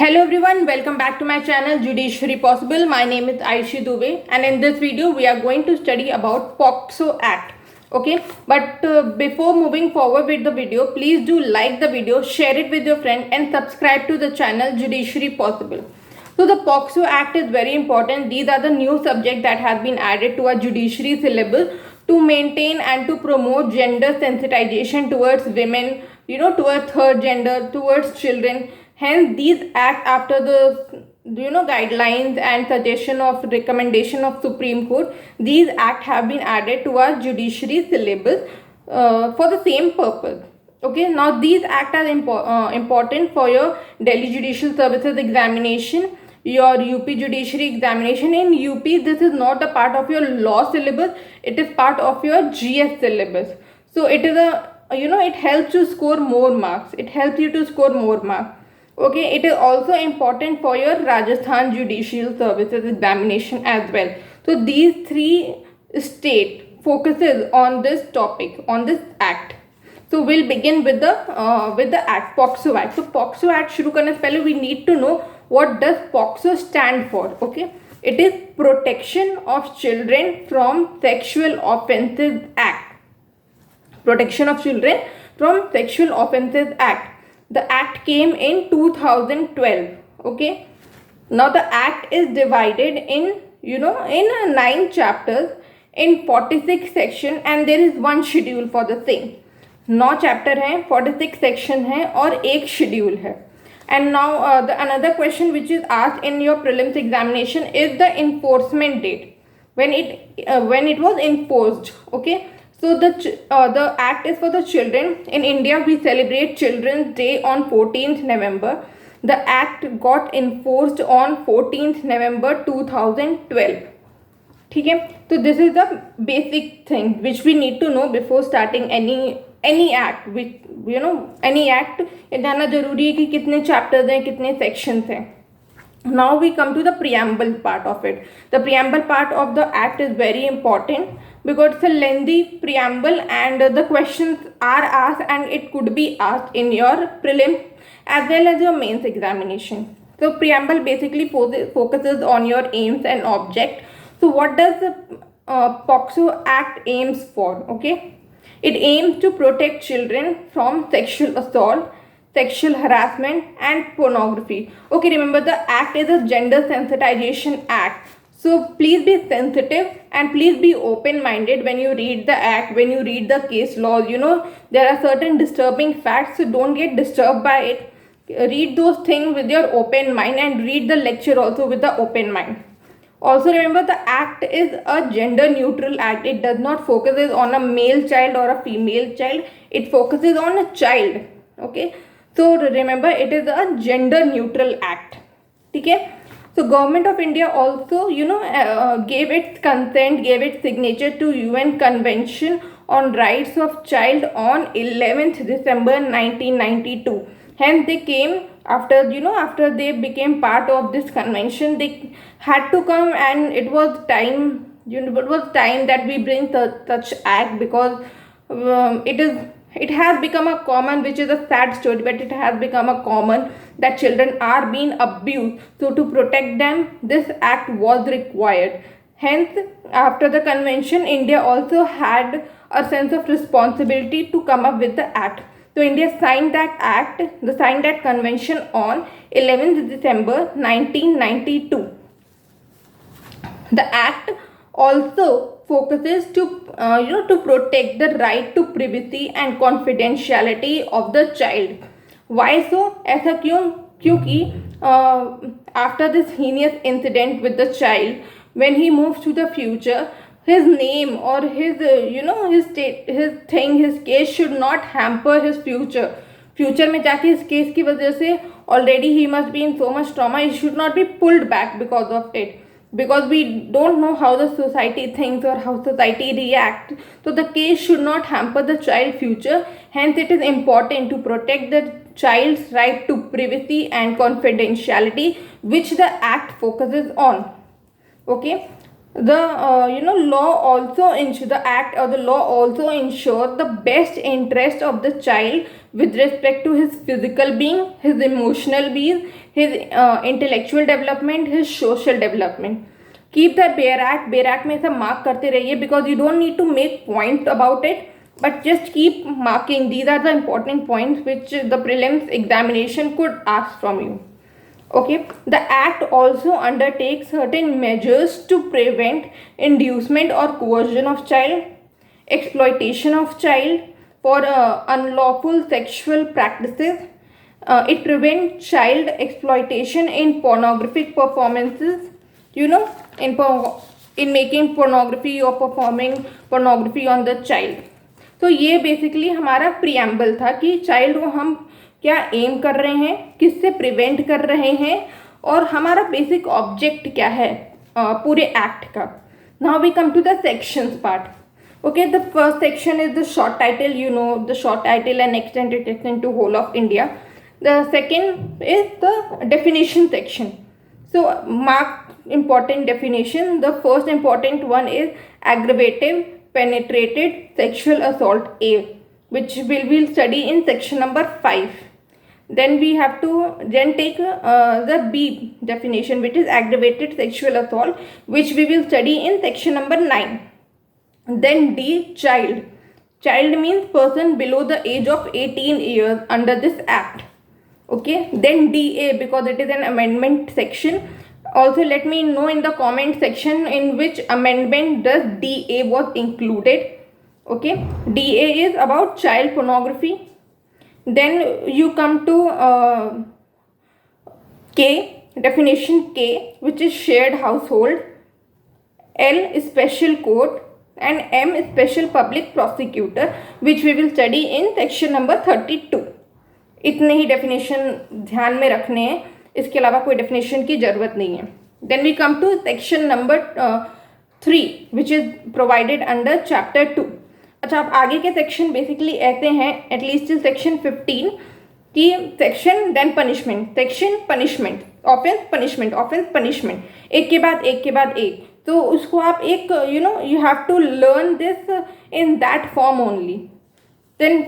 Hello everyone, welcome back to my channel Judiciary Possible. My name is Aishi Dubey and in this video we are going to study about POCSO Act. Okay, but before moving forward with the video, please do like the video, share it with your friend and subscribe to the channel Judiciary Possible. So the POCSO Act is very important. These are the new subjects that have been added to our judiciary syllabus to maintain and to promote gender sensitization towards women, towards third gender, towards children. Hence, these act after the guidelines and suggestion of recommendation of Supreme Court. These act have been added to our judiciary syllabus for the same purpose. Okay, now these act are important for your Delhi Judicial Services examination, your UP judiciary examination. In UP, this is not a part of your law syllabus, it is part of your GS syllabus. So it is it helps you score more marks. Okay, it is also important for your Rajasthan Judicial Services examination as well. So these three state focuses on this topic, on this act. So we'll begin with the act, POCSO Act. So POCSO Act शुरू करने से पहले we need to know what does POCSO stand for. Okay, it is Protection of Children from Sexual Offences Act. Protection of Children from Sexual Offences Act. The act came in 2012. Okay, now the act is divided in 9 chapters in 46 section and there is one schedule for the same. 9 chapter हैं, 46 section है और एक schedule है. And now the another question which is asked in your prelims examination is the enforcement date, when it was enforced. Okay, so the act is for the children. In India we celebrate Children's Day on 14th November. The act got enforced on 14th November 2012. ठीक है, तो this is the basic thing which we need to know before starting any act. Any act ये जानना जरूरी है कि कितने chapters हैं, कितने सेक्शंस हैं. Now we come to the preamble part of it. The preamble part of the act is very important because it's a lengthy preamble and the questions are asked and it could be asked in your prelims as well as your mains examination. So preamble basically focuses on your aims and object. So what does the POCSO Act aims for? Okay, it aims to protect children from sexual assault, sexual harassment and pornography. Okay, remember the act is a gender sensitization act. So please be sensitive and please be open-minded when you read the act, when you read the case laws. There are certain disturbing facts, so don't get disturbed by it. Read those things with your open mind and read the lecture also with the open mind. Also remember the act is a gender neutral act. It does not focus on a male child or a female child. It focuses on a child. Okay, so remember it is a gender neutral act. Okay, so government of India also gave its consent, gave its signature to UN Convention on Rights of Child on 11th December 1992. Hence they came after they became part of this convention. They had to come and it was time that we bring such act because it has become a common, which is a sad story, but it has become a common that children are being abused. So to protect them, this act was required. Hence, after the convention, India also had a sense of responsibility to come up with the act. So India signed that convention on 11th December 1992. The act also focuses to protect the right to privacy and confidentiality of the child. Why so? ऐसा क्यों? क्योंकि after this heinous incident with the child, when he moves to the future, his name or his his case should not hamper his future. Future में जाके इस case की वजह से already he must be in so much trauma. He should not be pulled back because of it. Because we don't know how the society thinks or how society reacts. So the case should not hamper the child's future. Hence it is important to protect the child's right to privacy and confidentiality, which the act focuses on. Okay, The act or the law also ensure the best interest of the child with respect to his physical being, his emotional being, his intellectual development, his social development. Keep the bare act में सब mark करते रहिए, because you don't need to make point about it, but just keep marking. These are the important points which the prelims examination could ask from you. Okay, the act also undertakes certain measures to prevent inducement or coercion of child, exploitation of child for unlawful sexual practices. It prevents child exploitation in pornographic performances, in making pornography or performing pornography on the child. तो ये basically हमारा preamble था कि child को हम क्या M कर रहे हैं, किससे प्रिवेंट कर रहे हैं, और हमारा बेसिक ऑब्जेक्ट क्या है पूरे एक्ट का. Now we come to the sections part. Okay, the first section is the short title, the short title and extended section to whole of India. The second is the definition section. So mark important definition. The first important one is aggravated penetrated sexual assault A, which we will study in section number 5. Then we have to then take the B definition, which is aggravated sexual assault, which we will study in section number 9. Then D, child. Child means person below the age of 18 years under this act. Okay, then DA, because it is an amendment section. Also let me know in the comment section in which amendment does DA was included. Okay, DA is about child pornography. Then you come to K, definition K, which is shared household. L, special court. And M, special public prosecutor, which we will study in section number 32. इतने ही definition ध्यान में रखने हैं, इसके अलावा कोई definition की जरूरत नहीं है. Then we come to section number 3, which is provided under chapter 2. अच्छा, आप आगे के सेक्शन बेसिकली ऐसे हैं, एटलीस्ट टिल सेक्शन 15, कि section then punishment, section punishment, offence punishment, offence punishment, एक के बाद एक के बाद एक. तो उसको आप एक you have to learn this in that form only. Then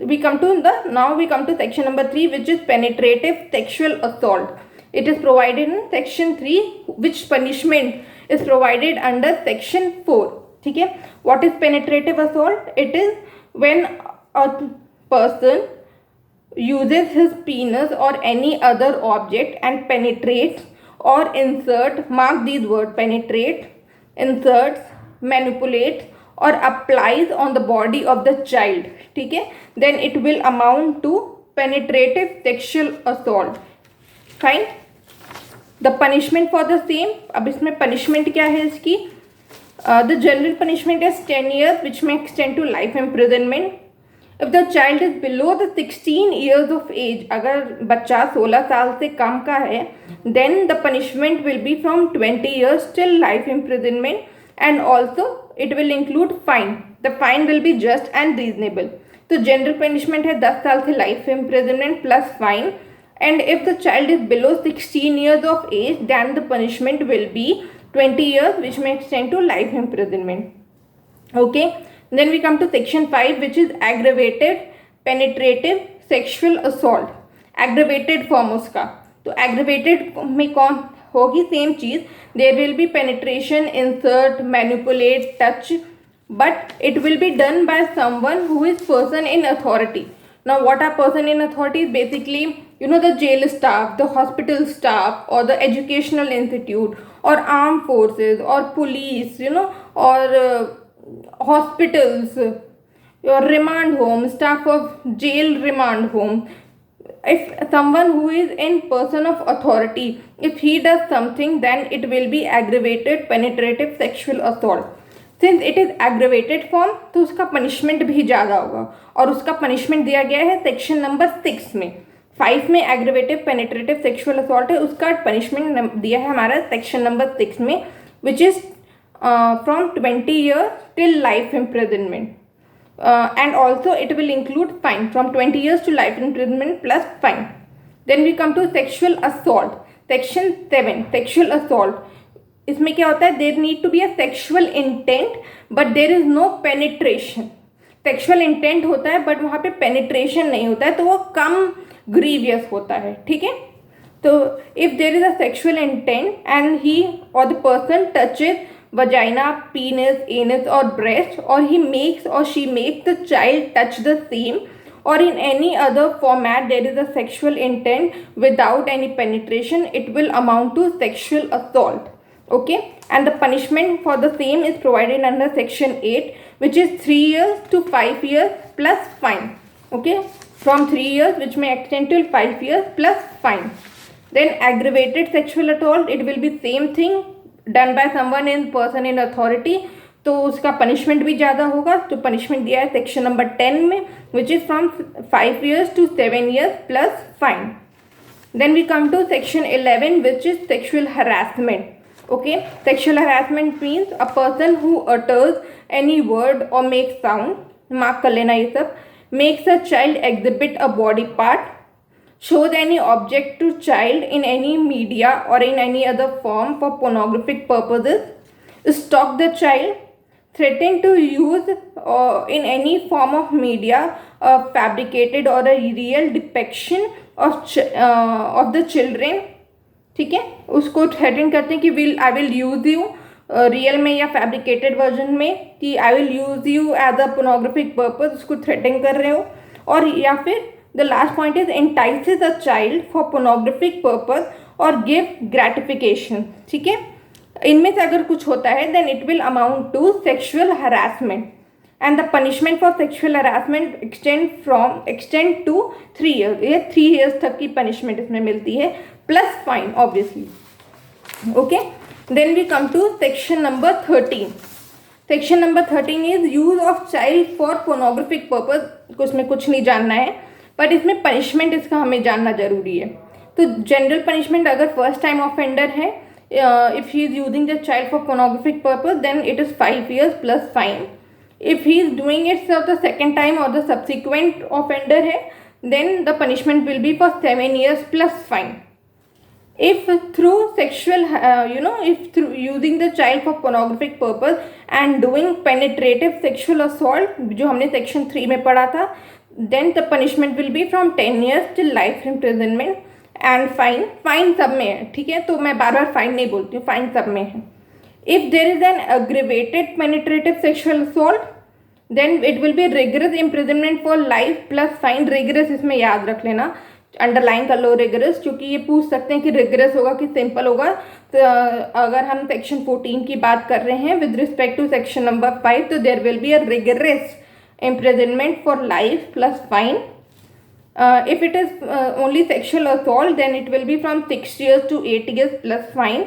we come to section number 3, which is penetrative sexual assault. It is provided in section 3, which punishment is provided under section 4. ठीक है, what is penetrative assault? It is when a person uses his penis or any other object and penetrates or insert, mark these words, penetrate, inserts, manipulates or applies on the body of the child. ठीक है, then it will amount to penetrative sexual assault. Fine. The punishment for the same. अब इसमें punishment क्या है इसकी? The general punishment is 10 years, which may extend to life imprisonment. If the child is below the 16 years of age, अगर बच्चा 16 साल से कम का है, then the punishment will be from 20 years till life imprisonment, and also it will include fine. The fine will be just and reasonable. तो general punishment है 10 साल से life imprisonment plus fine. And if the child is below 16 years of age, then the punishment will be 20 years, which may extend to life imprisonment. Okay, then we come to section 5, which is aggravated penetrative sexual assault. aggravated form उसका, तो aggravated में कौन होगी? Same चीज, there will be penetration, insert, manipulate, touch, but it will be done by someone who is person in authority. Now what are person in authority? Basically, the jail staff, the hospital staff, or the educational institute, or armed forces, or police, or hospitals, your remand home, staff of jail remand home. If someone who is in person of authority, if he does something, then it will be aggravated penetrative sexual assault. Since it is aggravated form, तो उसका punishment भी ज़्यादा होगा, और उसका punishment दिया गया है सेक्शन नंबर 6 में. 5 में एग्रेवेटिव पेनिट्रेटिव सेक्सुअल असॉल्ट है, उसका पनिशमेंट दिया है हमारा सेक्शन नंबर 6 में, which is from 20 years till life imprisonment, and also it will include fine from 20 years to life imprisonment plus fine. Then we come to sexual assault, section 7, sexual assault. इसमें क्या होता है, there need to be a sexual intent but there is no penetration. Sexual intent होता है but वहाँ पे penetration नहीं होता है, तो वो कम ग्रीवियस होता है. ठीक है. तो if there is a sexual intent and he और the person touches vagina, penis, anus or breast, or he makes or she makes the child touch the same, or in any other format there is a sexual intent without any penetration, it will amount to sexual assault. Okay, and the punishment for the same is provided under section 8, which is 3 years to 5 years plus fine. Okay, from 3 years which may extend till 5 years plus fine. Then aggravated sexual assault, it will be same thing, done by someone in person in authority, तो उसका punishment भी ज़्यादा होगा. तो punishment दिया है section number 10 में, which is from 5 years to 7 years plus fine. Then we come to section 11, which is sexual harassment. Okay, sexual harassment means a person who utters any word और make sound, mark कर लेना ये सब, makes a child exhibit a body part, shows any object to child in any media or in any other form for pornographic purposes, stalk the child, threaten to use in any form of media a fabricated or a real depiction of the children. ठीक है, उसको threaten करते हैं कि I will use you real में या fabricated version में, कि I will use you as a pornographic purpose, उसको थ्रेटन कर रहे हो. और या फिर the last point is entices a child for pornographic purpose or give gratification. ठीक है, इनमें से अगर कुछ होता है then it will amount to sexual harassment, and the punishment for sexual harassment extend to 3 years. ये 3 years तक की punishment इसमें मिलती है plus fine obviously. Okay, then we come to section number 13. Section number 13 is use of child for pornographic purpose. उसमें कुछ नहीं जानना है, बट इसमें पनिशमेंट इसका हमें जानना जरूरी है. तो जनरल पनिशमेंट अगर फर्स्ट टाइम ऑफेंडर है, if he is using the child for pornographic purpose, then it is 5 years plus fine. If he is doing it for the second time और द सब्सिक्वेंट ऑफेंडर है, then the punishment will be for 7 years plus fine. If through sexual, if through using the child for pornographic purpose and doing penetrative sexual assault, जो हमने section 3 में पढ़ा था, then the punishment will be from 10 years till life imprisonment and fine. Fine सब में है. ठीक है, तो मैं बार बार फाइन नहीं बोलती हूँ, फाइन सब में है. If there is an aggravated penetrative sexual assault, then it will be rigorous imprisonment for life plus fine. rigorous इसमें याद रख लेना, अंडरलाइन कर लो रिगरस, क्योंकि ये पूछ सकते हैं कि रिगरस होगा कि सिंपल होगा. तो अगर हम सेक्शन 14 की बात कर रहे हैं with respect to section number 5, तो there will be a rigorous imprisonment for life plus fine. If it is only sexual assault, then it will be from 6 years to 8 years plus fine.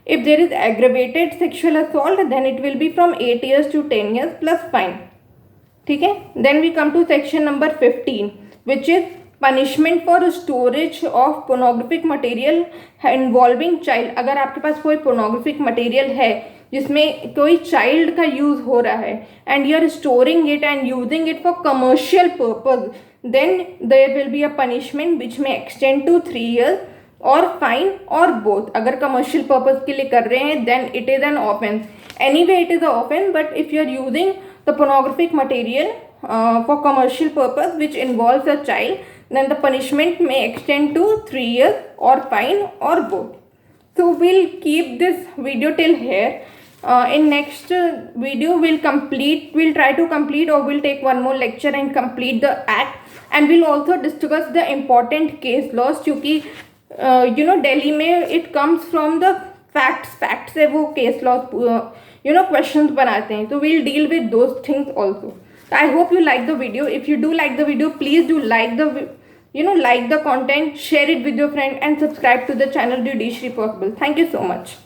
If there is aggravated sexual assault, then it will be from 8 years to 10 years plus fine. ठीक है. Then we come to section number 15, which is punishment for storage of pornographic material involving child. अगर आपके पास कोई pornographic material है जिसमें कोई child का use हो रहा है and you are storing it and using it for commercial purpose, then there will be a punishment which may extend to 3 years और फाइन और बोथ. अगर कमर्शियल पर्पज के लिए कर रहे हैं then it is an offence. Anyway it is a offence, but if you are using the pornographic material for commercial purpose which involves a child, then the punishment may extend to 3 years or fine or both. So we'll keep this video till here. In next video we'll try to complete, or we'll take one more lecture and complete the act, and we'll also discuss the important case laws, क्योंकि Delhi में it comes from the facts से वो case laws questions बनाते हैं, so we'll deal with those things also. I hope you like the video. If you do like the video, please do like the content, share it with your friend and subscribe to the channel Judiciary Possible. Thank you so much.